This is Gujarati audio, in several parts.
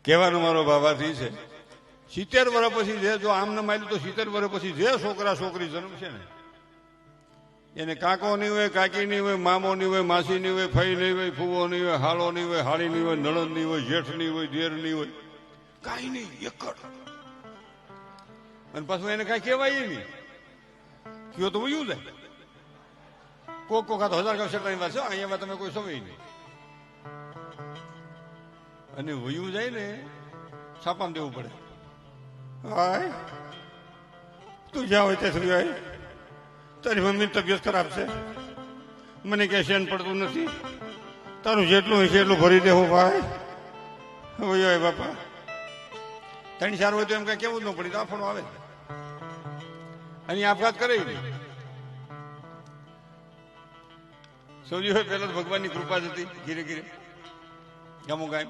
કહેવાનો મારો ભાવાથી છે 70 વર્ષ પછી જે જો આમને માન્યું તો 70 વર્ષ પછી જે છોકરા છોકરી જન્મ છે ને એને કાકો નહીં હોય, કાકી નહીં હોય, મામો નહીં હોય, માસી નહીં હોય, ફઈ નહીં હોય, ફૂવો નહીં હોય, હાલો નહીં હોય, હાળી નહીં હોય, નણંદ નહીં હોય, જેઠ નહીં હોય, દેર નહીં હોય, કાંઈ નહીં, એક જ. અને પાછું એને કાંઈ કહેવાય નહીં, કયો તો વયું જાય. કોક આ તો 1000 કક્ષરની વાત છે, અહીંયા તમે કોઈ સમય નહીં. અને વયું જાય ને છાપામાં દેવું પડે. હાય તું જ્યાં હોય ત્યાં સુધી હોય, તારી મમ્મીની તબિયત ખરાબ છે, મને ક્યાંય શેન પડતું નથી, તારું જેટલું હોય છે એટલું ભરી દેવું ભાઈ. હોય બાપા 3-4 હોય તો એમ કઈ કેવું જ ન પડી તો આફણો આવે અને આપઘાત કરે નહીં. સૌજી હોય પહેલા તો ભગવાનની કૃપા જ હતી, ધીરે ધીરે ગામો ગામ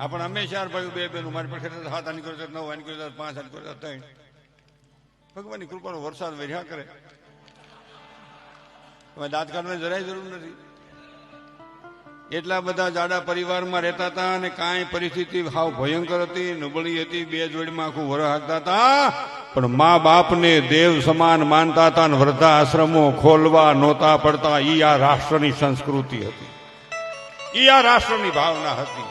આપણે અમે 4 ભાઈઓ 2 બહેનો, મારી પાસે 7 આની કર્યો 9 આની કર્યો 5 આની કર્યો 3. ભગવાનની કૃપાનો વરસાદ વર્યા કરે, દાંત કાઢવાની જરાય જરૂર નથી. એટલા બધા જાડા પરિવારમાં રહેતા હતા અને કાંઈ પરિસ્થિતિ હાવ ભયંકર હતી, નબળી હતી, 2 જોડીમાં આખું વર હાંકતા હતા, પણ મા બાપને દેવ સમાન માનતા હતા અને વૃદ્ધા આશ્રમો ખોલવા નહોતા પડતા. ઈ આ રાષ્ટ્રની સંસ્કૃતિ હતી, ઈ આ રાષ્ટ્રની ભાવના હતી.